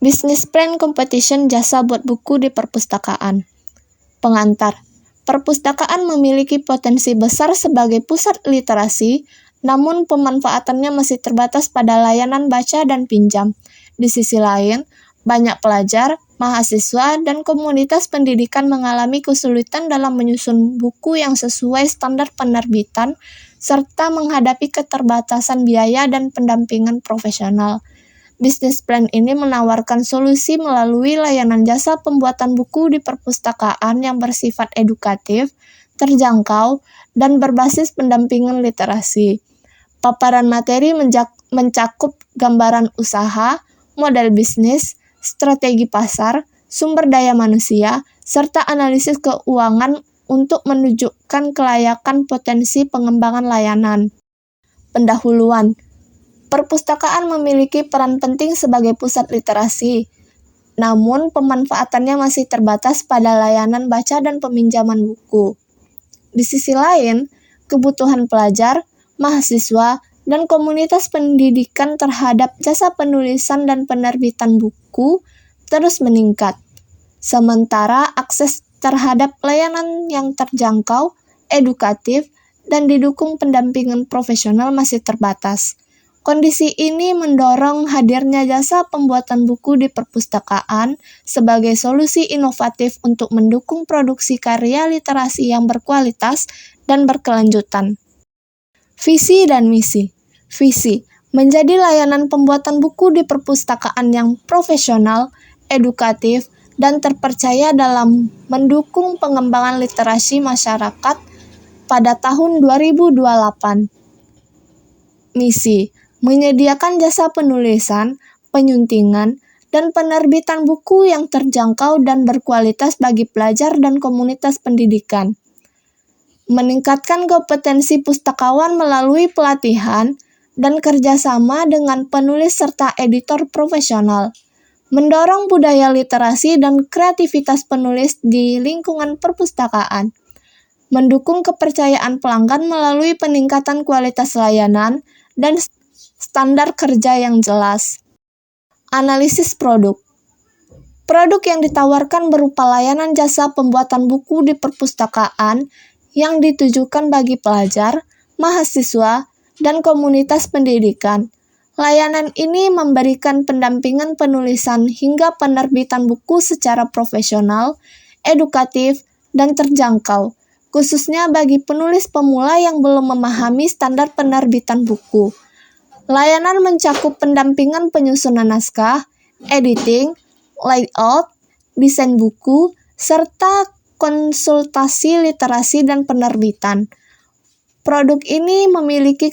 Business Plan Competition jasa buat buku di perpustakaan. Pengantar. Perpustakaan memiliki potensi besar sebagai pusat literasi, namun pemanfaatannya masih terbatas pada layanan baca dan pinjam. Di sisi lain, banyak pelajar, mahasiswa, dan komunitas pendidikan mengalami kesulitan dalam menyusun buku yang sesuai standar penerbitan, serta menghadapi keterbatasan biaya dan pendampingan profesional. Bisnis plan ini menawarkan solusi melalui layanan jasa pembuatan buku di perpustakaan yang bersifat edukatif, terjangkau, dan berbasis pendampingan literasi. Paparan materi mencakup gambaran usaha, model bisnis, strategi pasar, sumber daya manusia, serta analisis keuangan untuk menunjukkan kelayakan potensi pengembangan layanan. Pendahuluan. Perpustakaan memiliki peran penting sebagai pusat literasi, namun pemanfaatannya masih terbatas pada layanan baca dan peminjaman buku. Di sisi lain, kebutuhan pelajar, mahasiswa, dan komunitas pendidikan terhadap jasa penulisan dan penerbitan buku terus meningkat. Sementara akses terhadap layanan yang terjangkau, edukatif, dan didukung pendampingan profesional masih terbatas. Kondisi ini mendorong hadirnya jasa pembuatan buku di perpustakaan sebagai solusi inovatif untuk mendukung produksi karya literasi yang berkualitas dan berkelanjutan. Visi dan misi. Visi, menjadi layanan pembuatan buku di perpustakaan yang profesional, edukatif, dan terpercaya dalam mendukung pengembangan literasi masyarakat pada tahun 2028. Misi, menyediakan jasa penulisan, penyuntingan, dan penerbitan buku yang terjangkau dan berkualitas bagi pelajar dan komunitas pendidikan. Meningkatkan kompetensi pustakawan melalui pelatihan dan kerjasama dengan penulis serta editor profesional. Mendorong budaya literasi dan kreativitas penulis di lingkungan perpustakaan. Mendukung kepercayaan pelanggan melalui peningkatan kualitas layanan dan standar kerja yang jelas. Analisis produk. Produk yang ditawarkan berupa layanan jasa pembuatan buku di perpustakaan yang ditujukan bagi pelajar, mahasiswa, dan komunitas pendidikan. Layanan ini memberikan pendampingan penulisan hingga penerbitan buku secara profesional, edukatif, dan terjangkau, khususnya bagi penulis pemula yang belum memahami standar penerbitan buku. Layanan mencakup pendampingan penyusunan naskah, editing, layout, desain buku, serta konsultasi literasi dan penerbitan. Produk ini memiliki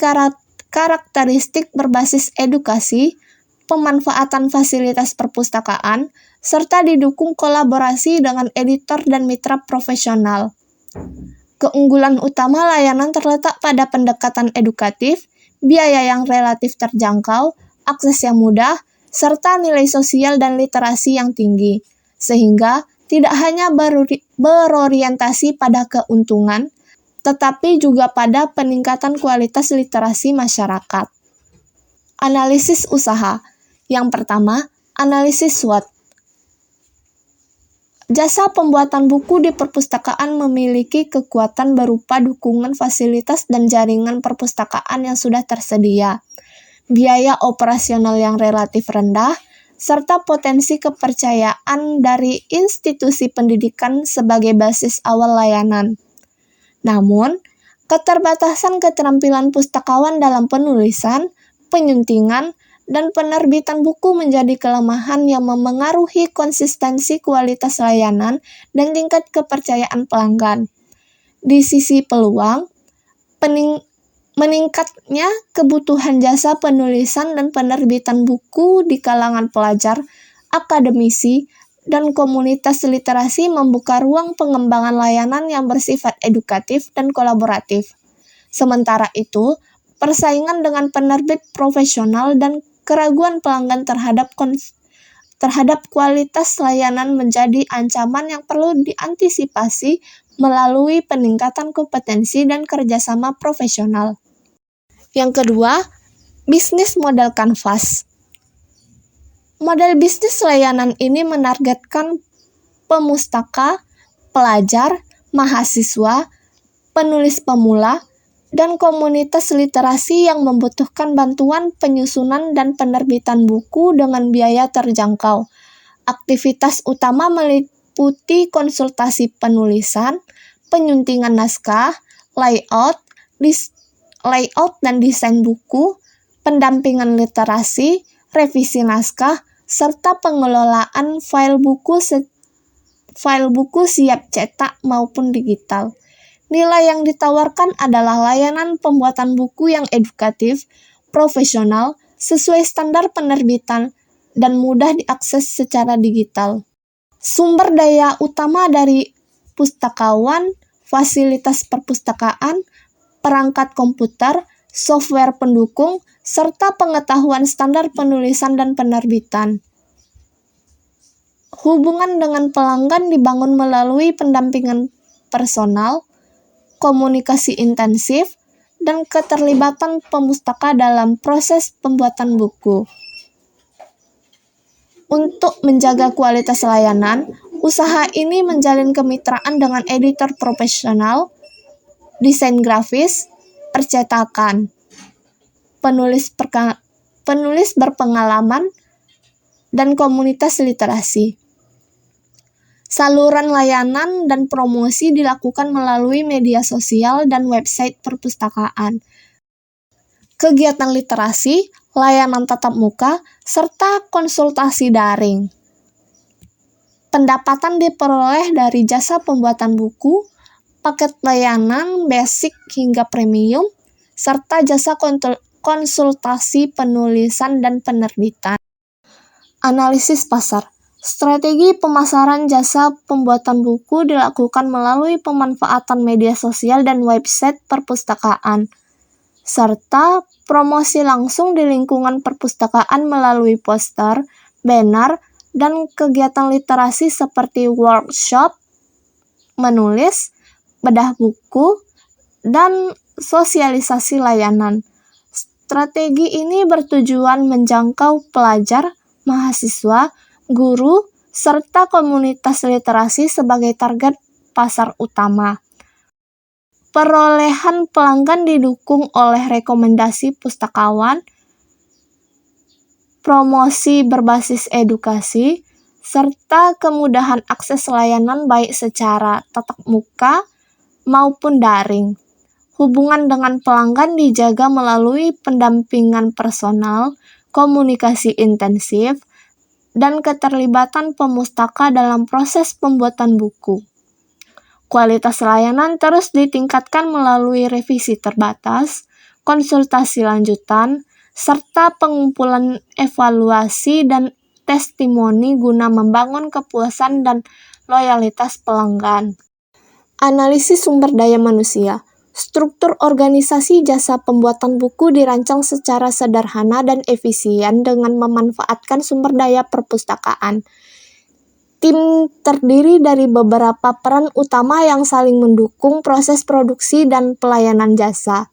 karakteristik berbasis edukasi, pemanfaatan fasilitas perpustakaan, serta didukung kolaborasi dengan editor dan mitra profesional. Keunggulan utama layanan terletak pada pendekatan edukatif, biaya yang relatif terjangkau, akses yang mudah, serta nilai sosial dan literasi yang tinggi, sehingga tidak hanya berorientasi pada keuntungan, tetapi juga pada peningkatan kualitas literasi masyarakat. Analisis usaha. Yang pertama, analisis SWOT. Jasa pembuatan buku di perpustakaan memiliki kekuatan berupa dukungan fasilitas dan jaringan perpustakaan yang sudah tersedia, biaya operasional yang relatif rendah, serta potensi kepercayaan dari institusi pendidikan sebagai basis awal layanan. Namun, keterbatasan keterampilan pustakawan dalam penulisan, penyuntingan, dan penerbitan buku menjadi kelemahan yang memengaruhi konsistensi kualitas layanan dan tingkat kepercayaan pelanggan. Di sisi peluang, meningkatnya kebutuhan jasa penulisan dan penerbitan buku di kalangan pelajar, akademisi, dan komunitas literasi membuka ruang pengembangan layanan yang bersifat edukatif dan kolaboratif. Sementara itu, persaingan dengan penerbit profesional dan keraguan pelanggan terhadap kualitas layanan menjadi ancaman yang perlu diantisipasi melalui peningkatan kompetensi dan kerjasama profesional. Yang kedua, bisnis model kanvas. Model bisnis layanan ini menargetkan pemustaka, pelajar, mahasiswa, penulis pemula, dan komunitas literasi yang membutuhkan bantuan penyusunan dan penerbitan buku dengan biaya terjangkau. Aktivitas utama meliputi konsultasi penulisan, penyuntingan naskah, layout dan desain buku, pendampingan literasi, revisi naskah, serta pengelolaan file buku siap cetak maupun digital. Nilai yang ditawarkan adalah layanan pembuatan buku yang edukatif, profesional, sesuai standar penerbitan, dan mudah diakses secara digital. Sumber daya utama dari pustakawan, fasilitas perpustakaan, perangkat komputer, software pendukung, serta pengetahuan standar penulisan dan penerbitan. Hubungan dengan pelanggan dibangun melalui pendampingan personal, komunikasi intensif, dan keterlibatan pemustaka dalam proses pembuatan buku. Untuk menjaga kualitas layanan, usaha ini menjalin kemitraan dengan editor profesional, desain grafis, percetakan, penulis berpengalaman, dan komunitas literasi. Saluran layanan dan promosi dilakukan melalui media sosial dan website perpustakaan. Kegiatan literasi, layanan tatap muka, serta konsultasi daring. Pendapatan diperoleh dari jasa pembuatan buku, paket layanan basic hingga premium, serta jasa konsultasi penulisan dan penerbitan. Analisis pasar. Strategi pemasaran jasa pembuatan buku dilakukan melalui pemanfaatan media sosial dan website perpustakaan, serta promosi langsung di lingkungan perpustakaan melalui poster, banner, dan kegiatan literasi seperti workshop, menulis, bedah buku, dan sosialisasi layanan. Strategi ini bertujuan menjangkau pelajar, mahasiswa, guru, serta komunitas literasi sebagai target pasar utama. Perolehan pelanggan didukung oleh rekomendasi pustakawan, promosi berbasis edukasi, serta kemudahan akses layanan baik secara tatap muka maupun daring. Hubungan dengan pelanggan dijaga melalui pendampingan personal, komunikasi intensif, dan keterlibatan pemustaka dalam proses pembuatan buku. Kualitas layanan terus ditingkatkan melalui revisi terbatas, konsultasi lanjutan, serta pengumpulan evaluasi dan testimoni guna membangun kepuasan dan loyalitas pelanggan. Analisis sumber daya manusia. Struktur organisasi jasa pembuatan buku dirancang secara sederhana dan efisien dengan memanfaatkan sumber daya perpustakaan. Tim terdiri dari beberapa peran utama yang saling mendukung proses produksi dan pelayanan jasa.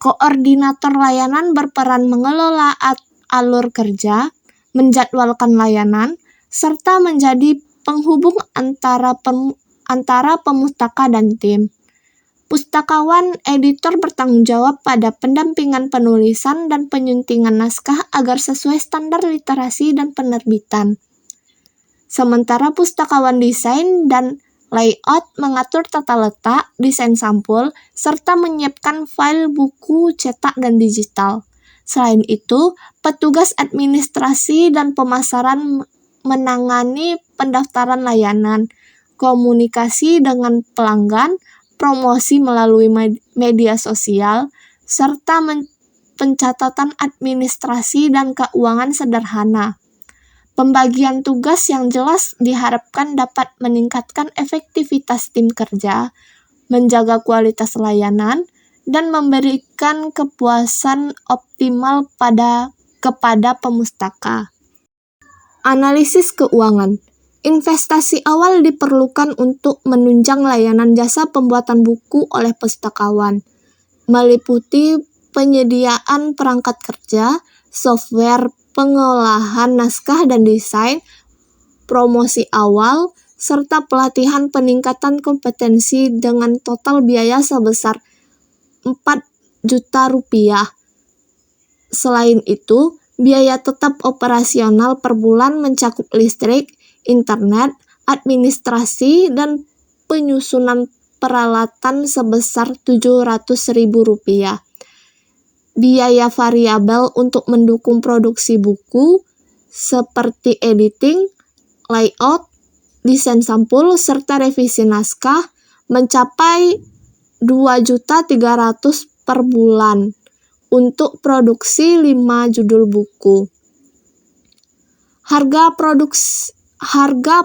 Koordinator layanan berperan mengelola alur kerja, menjadwalkan layanan, serta menjadi penghubung antara pemustaka dan tim. Pustakawan editor bertanggung jawab pada pendampingan penulisan dan penyuntingan naskah agar sesuai standar literasi dan penerbitan. Sementara pustakawan desain dan layout mengatur tata letak, desain sampul, serta menyiapkan file buku cetak dan digital. Selain itu, petugas administrasi dan pemasaran menangani pendaftaran layanan, komunikasi dengan pelanggan, promosi melalui media sosial, serta pencatatan administrasi dan keuangan sederhana. Pembagian tugas yang jelas diharapkan dapat meningkatkan efektivitas tim kerja, menjaga kualitas layanan, dan memberikan kepuasan optimal kepada pemustaka. Analisis keuangan. Investasi awal diperlukan untuk menunjang layanan jasa pembuatan buku oleh pustakawan, meliputi penyediaan perangkat kerja, software pengolahan naskah dan desain, promosi awal, serta pelatihan peningkatan kompetensi dengan total biaya sebesar 4 juta rupiah. Selain itu, biaya tetap operasional per bulan mencakup listrik, internet, administrasi, dan penyusunan peralatan sebesar 700.000 rupiah. Biaya variabel untuk mendukung produksi buku seperti editing, layout, desain sampul, serta revisi naskah mencapai 2.300.000 per bulan untuk produksi 5 judul buku. Harga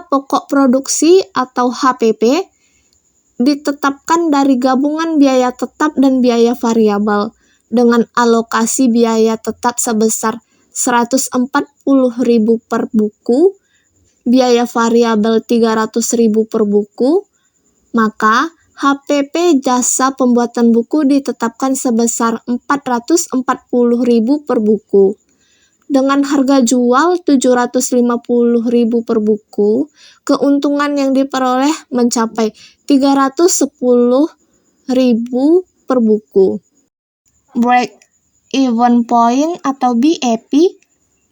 pokok produksi atau HPP ditetapkan dari gabungan biaya tetap dan biaya variabel dengan alokasi biaya tetap sebesar 140.000 per buku, biaya variabel 300.000 per buku, maka HPP jasa pembuatan buku ditetapkan sebesar 440.000 per buku. Dengan harga jual 750.000 per buku, keuntungan yang diperoleh mencapai 310.000 per buku. Break-even point atau BEP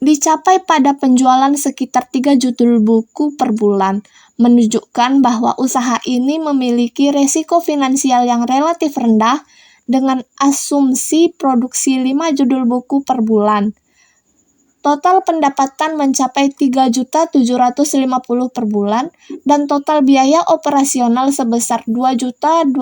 dicapai pada penjualan sekitar 3 judul buku per bulan, menunjukkan bahwa usaha ini memiliki resiko finansial yang relatif rendah dengan asumsi produksi 5 judul buku per bulan. Total pendapatan mencapai 3.750.000 per bulan dan total biaya operasional sebesar 2.200.000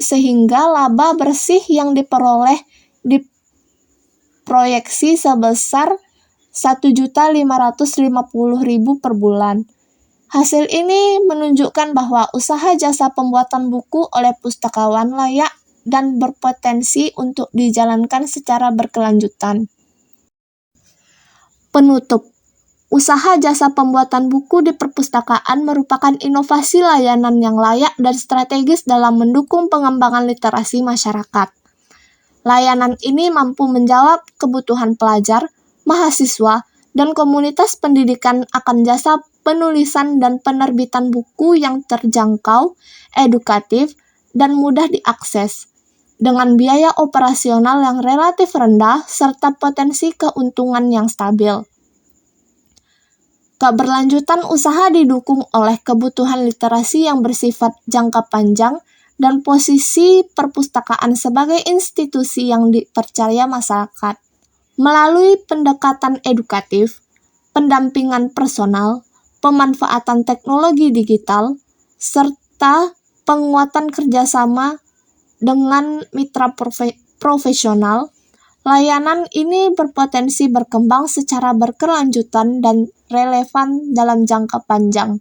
sehingga laba bersih yang diperoleh diproyeksi sebesar 1.550.000 per bulan. Hasil ini menunjukkan bahwa usaha jasa pembuatan buku oleh pustakawan layak dan berpotensi untuk dijalankan secara berkelanjutan. Penutup. Usaha jasa pembuatan buku di perpustakaan merupakan inovasi layanan yang layak dan strategis dalam mendukung pengembangan literasi masyarakat. Layanan ini mampu menjawab kebutuhan pelajar, mahasiswa, dan komunitas pendidikan akan jasa penulisan dan penerbitan buku yang terjangkau, edukatif, dan mudah diakses, dengan biaya operasional yang relatif rendah serta potensi keuntungan yang stabil. Keberlanjutan usaha didukung oleh kebutuhan literasi yang bersifat jangka panjang dan posisi perpustakaan sebagai institusi yang dipercaya masyarakat. Melalui pendekatan edukatif, pendampingan personal, pemanfaatan teknologi digital, serta penguatan kerjasama dengan mitra profesional, layanan ini berpotensi berkembang secara berkelanjutan dan relevan dalam jangka panjang.